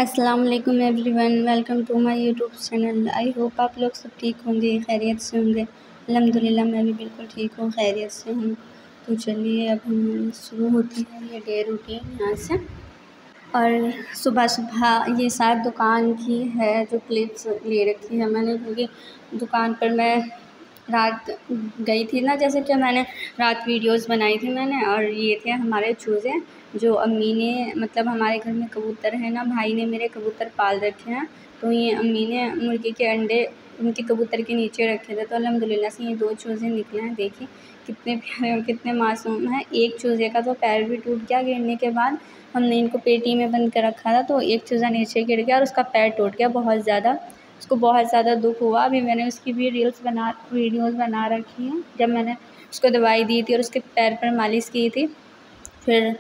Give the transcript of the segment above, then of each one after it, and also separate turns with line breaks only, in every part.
अस्सलाम वालेकुम everyone, welcome to my YouTube channel. I hope आप लोग सब ठीक होंगे, खैरियत से होंगे। अल्हम्दुलिल्लाह मैं भी बिल्कुल ठीक हूँ, खैरियत से हूँ। तो चलिए अब हम शुरू होती है ये डे रूटीन यहाँ से। और सुबह सुबह ये शायद दुकान की है जो क्लिप्स ले रखी है मैंने, क्योंकि दुकान पर मैं रात गई थी ना, जैसे कि मैंने रात वीडियोस बनाई थी मैंने। और ये थे हमारे चूज़े जो अम्मी ने, मतलब हमारे घर में कबूतर है ना, भाई ने मेरे कबूतर पाल रखे हैं। तो ये अम्मी ने मुर्गी के अंडे उनके कबूतर के नीचे रखे थे। तो अल्हम्दुलिल्लाह से ये 2 चूज़े निकले हैं। देखिए कितने प्यारे और कितने मासूम हैं। एक चूज़े का तो पैर भी टूट गया गिरने के बाद। हमने इनको पेटी में बंद कर रखा था, तो एक चूज़ा नीचे गिर गया और उसका पैर टूट गया बहुत ज़्यादा। उसको बहुत ज़्यादा दुःख हुआ। अभी मैंने उसकी भी वीडियोज़ बना रखी हैं, जब मैंने उसको दवाई दी थी और उसके पैर पर मालिश की थी। फिर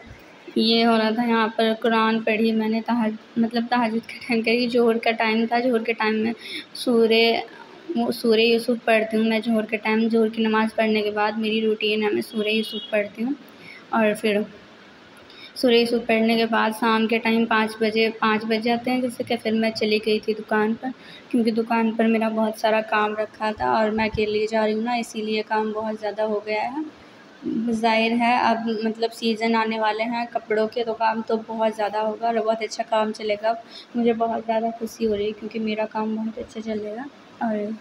ये हो रहा था यहाँ पर, कुरान पढ़ी मैंने, तहज्जुद का टाइम करी। ज़ोहर का टाइम था, ज़ोहर के टाइम में सूरे यूसुफ़ पढ़ती हूँ मैं ज़ोहर के टाइम। ज़ोहर की नमाज़ पढ़ने के बाद मेरी रूटीन है, मैं सूरे यूसुफ़ पढ़ती हूँ। और फिर सूरे यूसुफ़ पढ़ने के बाद शाम के टाइम 5 बज जाते हैं, जैसे कि फिर मैं चली गई थी दुकान पर, क्योंकि दुकान पर मेरा बहुत सारा काम रखा था और मैं अकेली जा रही हूँ ना, इसीलिए काम बहुत ज़्यादा हो गया है। ज़ाहिर है अब मतलब सीज़न आने वाले हैं कपड़ों के, तो काम तो बहुत ज़्यादा होगा और बहुत अच्छा काम चलेगा। मुझे बहुत ज़्यादा खुशी हो रही है क्योंकि मेरा काम बहुत अच्छा चलेगा। और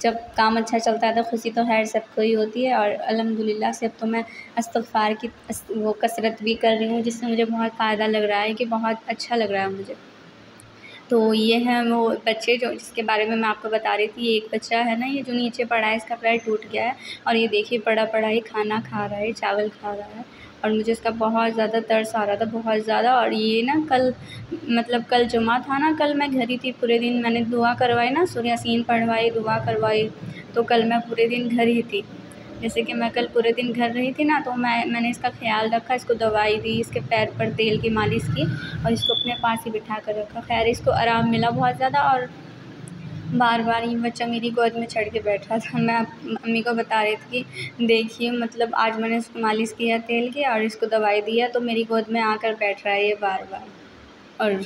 जब काम अच्छा चलता है तो खुशी तो खैर सबको ही होती है। और अल्हम्दुलिल्लाह से अब तो मैं इस्तिग़फ़ार की वो कसरत भी कर रही हूँ, जिससे मुझे बहुत फ़ायदा लग रहा है, कि बहुत अच्छा लग रहा है मुझे। तो ये है वो बच्चे जो जिसके बारे में मैं आपको बता रही थी। एक बच्चा है ना, ये जो नीचे पड़ा है, इसका पैर टूट गया है और ये देखिए पड़ा ही खाना खा रहा है, चावल खा रहा है। और मुझे इसका बहुत ज़्यादा तरस आ रहा था, बहुत ज़्यादा। और ये ना कल जुमा था ना, कल मैं घर ही थी पूरे दिन। मैंने दुआ करवाई ना, सूरह यासीन पढ़वाई, दुआ करवाई, तो कल मैं पूरे दिन घर ही थी। जैसे कि मैं कल पूरे दिन घर रही थी ना, तो मैंने इसका ख़्याल रखा, इसको दवाई दी, इसके पैर पर तेल की मालिश की और इसको अपने पास ही बिठा कर रखा। खैर इसको आराम मिला बहुत ज़्यादा। और बार-बार ये बच्चा मेरी गोद में चढ़ के बैठ रहा था। मैं अम्मी को बता रही थी कि देखिए मतलब आज मैंने इसको मालिश किया तेल की और इसको दवाई दी है, तो मेरी गोद में आकर बैठ रहा है ये बार-बार। और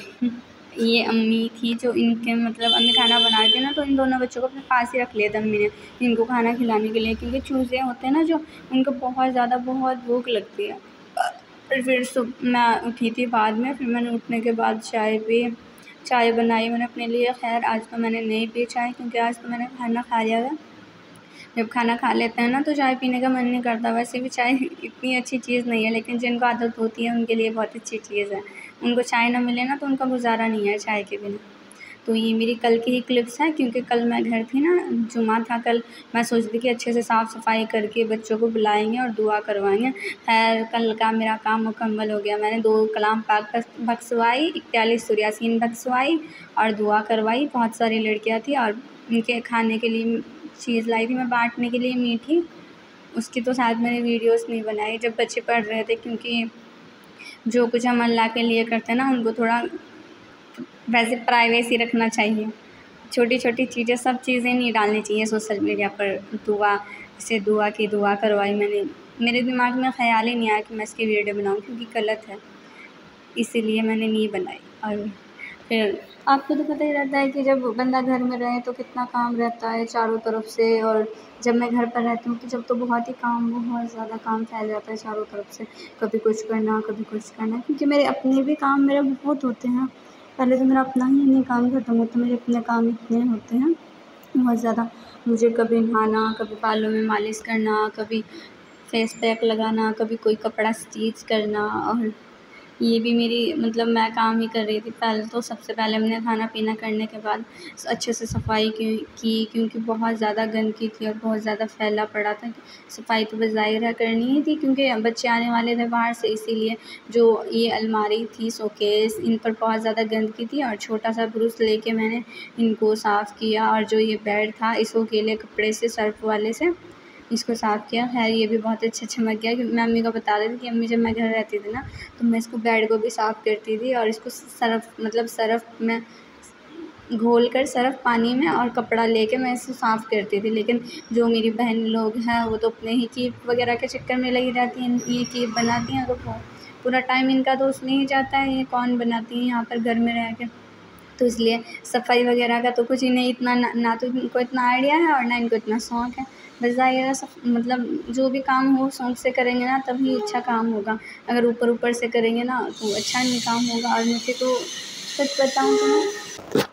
ये अम्मी थी जो इनके मतलब अम्मी खाना बनाती थी ना, तो इन दोनों बच्चों को अपने पास ही रख लिया था अम्मी ने, इनको खाना खिलाने के लिए, क्योंकि चूज़े होते हैं ना जो, उनको बहुत भूख लगती है। और फिर मैं उठी थी बाद में, फिर मैंने उठने के बाद चाय बनाई मैंने अपने लिए। खैर आज तो मैंने नहीं पी चाय, क्योंकि आज तो मैंने खाना खा लिया था। जब खाना खा लेते हैं ना तो चाय पीने का मन नहीं करता। वैसे भी चाय इतनी अच्छी चीज़ नहीं है, लेकिन जिनको आदत होती है उनके लिए बहुत अच्छी चीज़ है। उनको चाय ना मिले ना तो उनका गुज़ारा नहीं है चाय के बिना। तो ये मेरी कल की ही क्लिप्स हैं, क्योंकि कल मैं घर थी ना, जुमा था कल। मैं सोच रही थी कि अच्छे से साफ़ सफाई करके बच्चों को बुलाएंगे और दुआ करवाएंगे। खैर कल का मेरा काम मुकम्मल हो गया। मैंने 2 कलाम पाक बख्शवाई, 41 सूरह यासीन बख्शवाई और दुआ करवाई। बहुत सारी लड़कियाँ थी और उनके खाने के लिए चीज़ लाई थी मैं बांटने के लिए, मीठी। उसकी तो शायद मैंने वीडियोस नहीं बनाई जब बच्चे पढ़ रहे थे, क्योंकि जो कुछ हम अल्लाह के लिए करते हैं ना, उनको थोड़ा वैसे प्राइवेसी रखना चाहिए। छोटी-छोटी चीज़ें, सब चीज़ें नहीं डालनी चाहिए सोशल मीडिया पर। दुआ करवाई मैंने। मेरे दिमाग में ख़्याल ही नहीं आया कि मैं इसकी वीडियो बनाऊँ, क्योंकि गलत है, इसीलिए मैंने नहीं बनाई। और फिर आपको तो पता ही रहता है कि जब बंदा घर में रहे तो कितना काम रहता है चारों तरफ से। और जब मैं घर पर रहती हूँ तो जब तो बहुत ज़्यादा काम फैल जाता है चारों तरफ से। कभी कुछ करना, क्योंकि मेरे अपने भी काम मेरे बहुत होते हैं। पहले तो मेरा अपना ही नहीं काम खत्म होता, मेरे अपने काम इतने होते हैं बहुत ज़्यादा। मुझे कभी नहाना, कभी बालों में मालिश करना, कभी फेस पैक लगाना, कभी कोई कपड़ा स्टिच करना। और ये भी मेरी मतलब मैं काम ही कर रही थी। पहले तो सबसे पहले हमने खाना पीना करने के बाद अच्छे से सफाई की, क्योंकि बहुत ज़्यादा गंदगी थी और बहुत ज़्यादा फैला पड़ा था। सफाई तो ज़ाहिर है करनी ही थी, क्योंकि बच्चे आने वाले थे बाहर से, इसीलिए। जो ये अलमारी थी, शोकेस, इन पर बहुत ज़्यादा गंदगी थी और छोटा सा ब्रश लेके मैंने इनको साफ़ किया। और जो ये बेड था, इसको गीले कपड़े से, सर्फ वाले से इसको साफ़ किया। खैर ये भी बहुत अच्छा चमक गया, क्योंकि मैं अम्मी को बता रही थी कि अम्मी जब मैं घर रहती थी ना, तो मैं इसको बेड को भी साफ़ करती थी और इसको सर्फ़ में घोल कर, सर्फ़ पानी में और कपड़ा लेके मैं इसको साफ़ करती थी। लेकिन जो मेरी बहन लोग हैं वो तो अपने ही कीप वगैरह के चक्कर में लगी रहती हैं, ये कीप बनाती हैं तो पूरा टाइम इनका तो उसमें ही जाता है, ये कौन बनाती हैं यहाँ पर घर में रह के। तो इसलिए सफाई वगैरह का तो कुछ इन्हें इतना ना तो इनको इतना आइडिया है और ना इनको इतना शौक़ है। बस ज़ाहिर है मतलब जो भी काम हो शौक़ से करेंगे ना तभी अच्छा काम होगा। अगर ऊपर ऊपर से करेंगे ना तो अच्छा नहीं काम होगा। और मुझे तो सच बताऊँ तो मैं,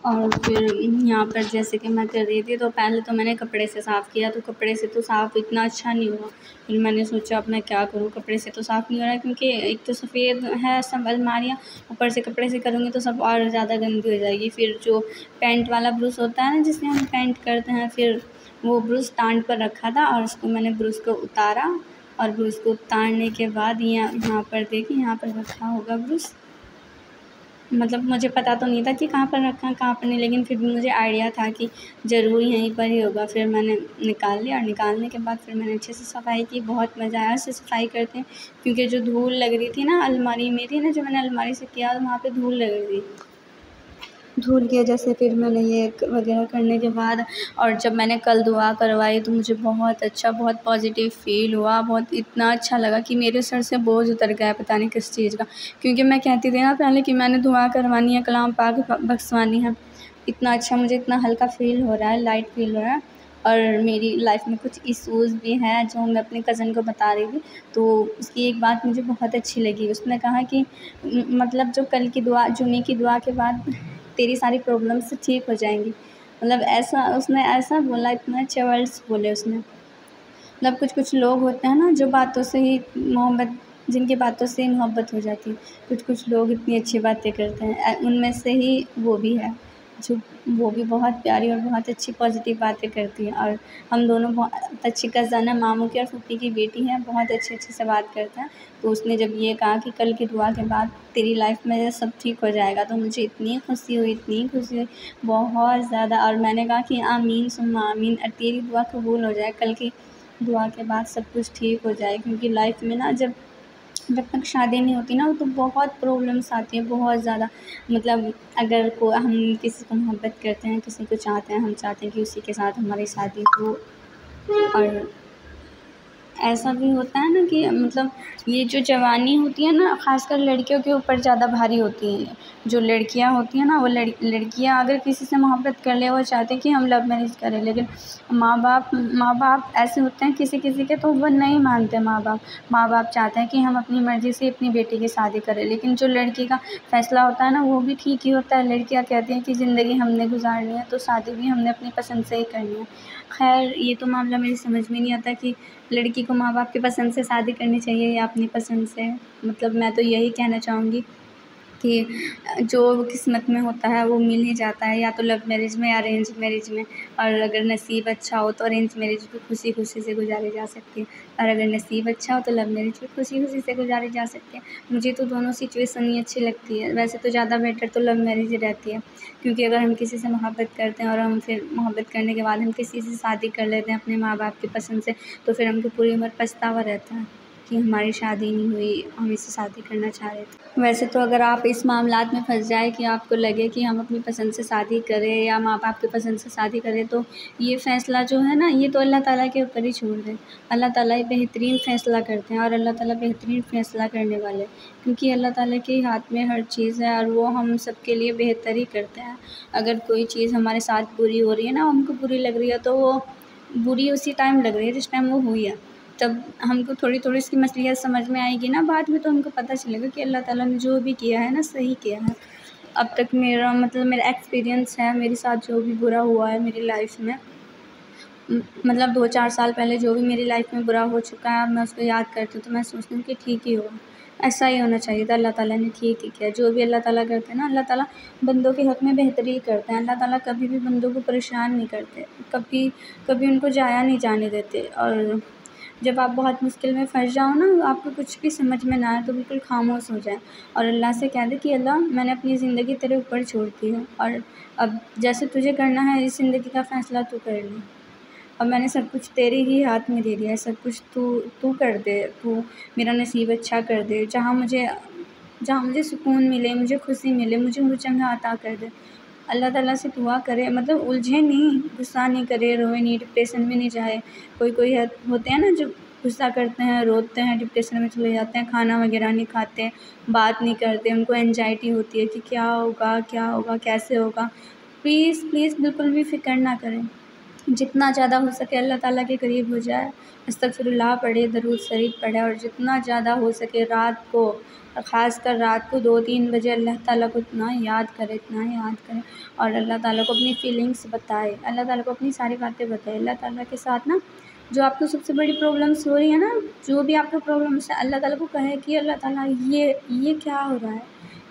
और फिर यहाँ पर जैसे कि मैं कर रही थी तो पहले तो मैंने कपड़े से साफ़ किया, तो कपड़े से तो साफ़ इतना अच्छा नहीं हुआ। फिर मैंने सोचा अब मैं क्या करूँ, कपड़े से तो साफ़ नहीं हो रहा है क्योंकि एक तो सफ़ेद है सब अलमारियाँ, ऊपर से कपड़े से करूँगी तो सब और ज़्यादा गंदी हो जाएगी। फिर जो पैंट वाला ब्रश होता है ना जिससे हम पैंट करते हैं, फिर वो ब्रश स्टैंड पर रखा था और उसको मैंने ब्रश को उतारा, और ब्रश को उतारने के बाद यहाँ पर देखिए यहाँ पर रखा होगा ब्रश। मतलब मुझे पता तो नहीं था कि कहाँ पर रखा है कहाँ पर नहीं, लेकिन फिर भी मुझे आइडिया था कि ज़रूर यहीं पर ही होगा। फिर मैंने निकाल लिया और निकालने के बाद फिर मैंने अच्छे से सफाई की। बहुत मज़ा आया उससे सफाई करते हैं क्योंकि जो धूल लग रही थी ना अलमारी में थी ना, जो मैंने अलमारी से किया वहाँ पे धूल लग रही थी। धूल की वजह से फिर मैंने ये वगैरह करने के बाद, और जब मैंने कल दुआ करवाई तो मुझे बहुत अच्छा, बहुत पॉज़िटिव फ़ील हुआ। बहुत इतना अच्छा लगा कि मेरे सर से बोझ उतर गया पता नहीं किस चीज़ का। क्योंकि मैं कहती थी ना पहले कि मैंने दुआ करवानी है, कलाम पाक बख्शवानी है। इतना अच्छा मुझे इतना हल्का फ़ील हो रहा है, लाइट फ़ील हो रहा है। और मेरी लाइफ़ में कुछ इश्यूज़ भी हैं जो मैं अपने कज़न को बता रही थी, तो उसकी एक बात मुझे बहुत अच्छी लगी। उसने कहा कि मतलब जो कल की दुआ, जुमे की दुआ के बाद तेरी सारी प्रॉब्लम्स ठीक हो जाएंगी। मतलब ऐसा उसने ऐसा बोला, इतने अच्छे वर्ड्स बोले उसने। मतलब कुछ लोग होते हैं ना जो बातों से ही मोहब्बत, जिनकी बातों से ही मोहब्बत हो जाती है। कुछ लोग इतनी अच्छी बातें करते हैं, उनमें से ही वो भी है जो, वो भी बहुत प्यारी और बहुत अच्छी पॉज़िटिव बातें करती है। और हम दोनों बहुत अच्छी कज़न है, मामू की और फूफी की बेटी हैं, बहुत अच्छे से बात करते हैं। तो उसने जब ये कहा कि कल की दुआ के बाद तेरी लाइफ़ में सब ठीक हो जाएगा, तो मुझे इतनी खुशी हुई, इतनी खुशी हुई, बहुत ज़्यादा। और मैंने कहा कि आमीन सुम्मा आमीन, तेरी दुआ कबूल हो जाए, कल की दुआ के बाद सब कुछ ठीक हो जाए। क्योंकि लाइफ़ में ना जब तक शादी नहीं होती ना तो बहुत प्रॉब्लम्स आती हैं, बहुत ज़्यादा। मतलब अगर हम किसी को मोहब्बत करते हैं, किसी को चाहते हैं, हम चाहते हैं कि उसी के साथ हमारी शादी हो। और ऐसा भी होता है ना कि मतलब ये जो जवानी होती है ना, ख़ासकर लड़कियों के ऊपर ज़्यादा भारी होती है। जो लड़कियां होती हैं ना, वो लड़कियां अगर किसी से मोहब्बत कर ले, वो चाहते हैं कि हम लव मैरिज करें, लेकिन माँ बाप ऐसे होते हैं किसी के, तो वो नहीं मानते। माँ बाप चाहते हैं कि हम अपनी मर्ज़ी से अपनी बेटी की शादी करें, लेकिन जो लड़की का फ़ैसला होता है ना वो भी ठीक ही होता है। लड़कियाँ कहती हैं कि ज़िंदगी हमने गुजारनी है तो शादी भी हमने अपनी पसंद से ही करनी है। खैर ये तो मामला मेरी समझ में नहीं आता कि लड़की को माँ बाप की पसंद से शादी करनी चाहिए या अपनी पसंद से। मतलब मैं तो यही कहना चाहूँगी कि जो किस्मत में होता है वो मिल ही जाता है, या तो लव मैरिज में या अरेंज मैरिज में। और अगर नसीब अच्छा हो तो अरेंज मैरिज भी खुशी से गुजारी जा सकती है, और अगर नसीब अच्छा हो तो लव मैरिज भी खुशी से गुजारी जा सकती है। मुझे तो दोनों सिचुएशन ही अच्छी लगती है। वैसे तो ज़्यादा बेटर तो लव मैरिज ही रहती है, क्योंकि अगर हम किसी से मोहब्बत करते हैं और हम फिर मोहब्बत करने के बाद हम किसी से शादी कर लेते हैं अपने माँ बाप की पसंद से, तो फिर हमको पूरी उम्र पछतावा रहता है कि हमारी शादी नहीं हुई, हम इससे शादी करना चाह रहे थे। वैसे तो अगर आप इस मामलात में फंस जाए कि आपको लगे कि हम अपनी पसंद से शादी करें या माँ बाप की पसंद से शादी करें, तो ये फ़ैसला जो है ना, ये तो अल्लाह ताला के ऊपर ही छोड़ दें। अल्लाह ताला ही बेहतरीन फ़ैसला करते हैं, और अल्लाह ताला बेहतरीन फ़ैसला करने वाले हैं, क्योंकि अल्लाह ताला के हाथ में हर चीज़ है और वो हम सब के लिए बेहतर ही करते हैं। अगर कोई चीज़ हमारे साथ बुरी हो रही है ना, हमको बुरी लग रही है, तो वो बुरी उसी टाइम लग रही है जिस टाइम वो हुई है। तब हमको थोड़ी इसकी मसलियत समझ में आएगी ना बाद में, तो हमको पता चलेगा कि अल्लाह ताला ने जो भी किया है ना सही किया है। अब तक मेरा एक्सपीरियंस है, मेरे साथ जो भी बुरा हुआ है मेरी लाइफ़ में, मतलब 2-4 साल पहले जो भी मेरी लाइफ़ में बुरा हो चुका है, अब मैं उसको याद करती हूँ तो मैं सोचती हूँ कि ठीक ही हुआ, ऐसा ही होना चाहिए था। अल्लाह ताला ने ठीक ही किया। जो भी अल्लाह ताला करते हैं ना, अल्लाह ताला बंदों के हक़ में बेहतरी ही करते हैं। अल्लाह ताला कभी भी बंदों को परेशान नहीं करते, कभी उनको जाया नहीं जाने देते। और जब आप बहुत मुश्किल में फँस जाओ ना, आपको कुछ भी समझ में ना आए, तो बिल्कुल खामोश हो जाएँ और अल्लाह से कह दें कि अल्लाह मैंने अपनी ज़िंदगी तेरे ऊपर छोड़ दी है, और अब जैसे तुझे करना है इस ज़िंदगी का फ़ैसला तू कर ले। अब मैंने सब कुछ तेरे ही हाथ में दे दिया है, सब कुछ तू कर दे, तू मेरा नसीब अच्छा कर दे। जहाँ मुझे सुकून मिले, मुझे खुशी मिले, मुझे वो जगह अता कर दे। अल्लाह ताला से दुआ करे, मतलब उलझे नहीं, गुस्सा नहीं करे, रोए नहीं, डिप्रेशन में नहीं जाए। कोई होते हैं ना जो गुस्सा करते हैं, रोते हैं, डिप्रेशन में चले जाते हैं, खाना वगैरह नहीं खाते हैं, बात नहीं करते, उनको एंजाइटी होती है कि क्या होगा, कैसे होगा। प्लीज़ प्लीज़ बिल्कुल भी फ़िक्र ना करें। जितना ज़्यादा हो सके अल्लाह ताला के करीब हो जाए, अस्तगफिरुल्लाह पढ़े, दरूद शरीफ पढ़े, और जितना ज़्यादा हो सके रात को, ख़ासकर रात को 2-3 बजे अल्लाह ताला को इतना याद करें और अल्लाह ताला को अपनी फ़ीलिंग्स बताए, अल्लाह ताला को अपनी सारी बातें बताए। अल्लाह ताला के साथ ना जो आपको सबसे बड़ी प्रॉब्लम्स हो रही है ना, जो भी आपको प्रॉब्लम्स है, अल्लाह ताला को कहें कि अल्लाह ताला ये क्या हो रहा है,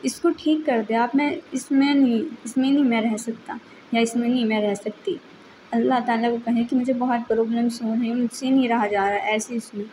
इसको ठीक कर दे आप। मैं इसमें नहीं मैं रह सकता, या इसमें नहीं मैं रह सकती। अल्लाह ताला को कहें कि मुझे बहुत प्रॉब्लम्स हो रही हैं, मुझसे नहीं रहा जा रहा है ऐसे इसमें।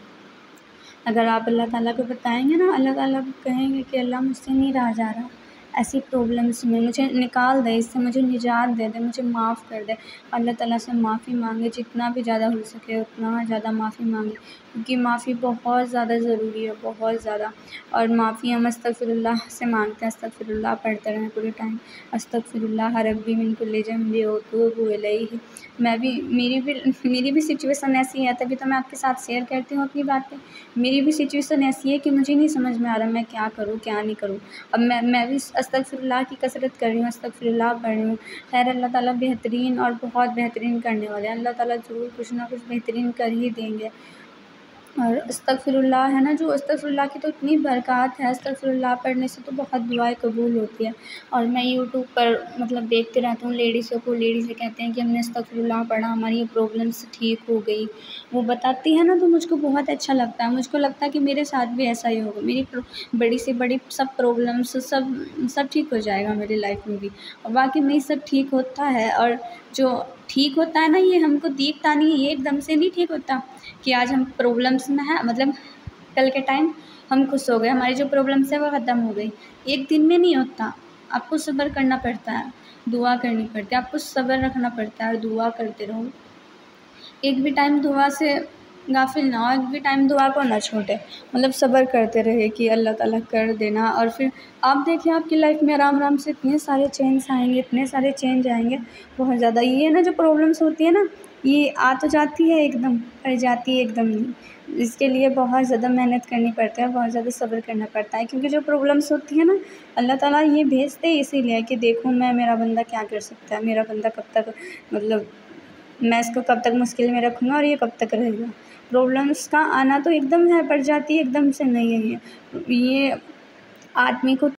अगर आप अल्लाह ताला को बताएँगे ना, अल्लाह ताला को कहेंगे कि अल्लाह मुझसे नहीं रहा जा रहा ऐसी प्रॉब्लम्स में, मुझे निकाल दे इससे, मुझे निजात दे दे, मुझे माफ़ कर दे। अल्लाह ताला से माफ़ी मांगे, जितना भी ज़्यादा हो सके उतना ज़्यादा माफ़ी मांगे, क्योंकि माफ़ी बहुत ज़्यादा ज़रूरी है, बहुत ज़्यादा। और माफ़ी हम अस्तगफिरुल्लाह से मांगते हैं, अस्तगफिरुल्लाह पढ़ते रहें पूरे टाइम। अस्तगफिरुल्लाह रब्बी मिन कुल्लि ज़ंबि व अतूबु इलैहि। मेरी भी सिचुएशन ऐसी है, तभी तो मैं आपके साथ शेयर करती हूँ अपनी बातें। मेरी भी सिचुएशन ऐसी है कि मुझे नहीं समझ में आ रहा मैं क्या करूँ, क्या नहीं करूँ। अब मैं भी अस्तगफिरुल्लाह की कसरत कर रही हूँ, अस्तगफिरुल्लाह पढ़ रही हूँ। ख़ैर अल्लाह ताला बेहतरीन और बहुत बेहतरीन करने वाले हैं। अल्लाह ताला ज़रूर कुछ ना कुछ बेहतरीन कर ही देंगे। और अस्तगफिरुल्लाह है ना, जो अस्तगफिरुल्लाह की तो इतनी बरक़ात है, अस्तगफिरुल्लाह पढ़ने से तो बहुत दुआएँ कबूल होती है। और मैं यूट्यूब पर मतलब देखते रहती हूँ लेडीज़ों को, लेडीज़ें कहते हैं कि हमने अस्तगफिरुल्लाह पढ़ा, हमारी ये प्रॉब्लम्स ठीक हो गई। वो बताती है ना, तो मुझको बहुत अच्छा लगता है। मुझको लगता है कि मेरे साथ भी ऐसा ही होगा, मेरी बड़ी से बड़ी सब प्रॉब्लम्स सब ठीक हो जाएगा मेरी लाइफ़ में भी। और बाकी नहीं, सब ठीक होता है। और जो ठीक होता है ना, ये हमको दिखता नहीं है, ये एकदम से नहीं ठीक होता कि आज हम प्रॉब्लम्स में हैं, मतलब कल के टाइम हम खुश हो गए, हमारी जो प्रॉब्लम्स है वो ख़त्म हो गई। एक दिन में नहीं होता, आपको सब्र करना पड़ता है, दुआ करनी पड़ती है, आपको सब्र रखना पड़ता है और दुआ करते रहो। एक भी टाइम दुआ से गाफिल ना हो, एक भी टाइम दुआ को ना छोड़े, मतलब सब्र करते रहे कि अल्लाह ताला कर देना। और फिर आप देखिए आपकी लाइफ़ में आराम आराम से इतने सारे चेंज आएंगे, इतने सारे चेंज आएंगे, बहुत ज़्यादा। ये ना जो प्रॉब्लम्स होती है ना, ये आ तो जाती है एकदम, पर जाती है एकदम नहीं। इसके लिए बहुत ज़्यादा मेहनत करनी पड़ती है, बहुत ज़्यादा सब्र करना पड़ता है, क्योंकि जो प्रॉब्लम्स होती है ना, अल्लाह ताला ये भेजते हैं इसीलिए कि देखो मेरा बंदा क्या कर सकता है, मेरा बंदा कब तक, मतलब मैं इसको कब तक मुश्किल में रखूँगा और ये कब तक रहेगा। प्रॉब्लम्स का आना तो एकदम है, पड़ जाती है, एकदम से नहीं है ये। आदमी को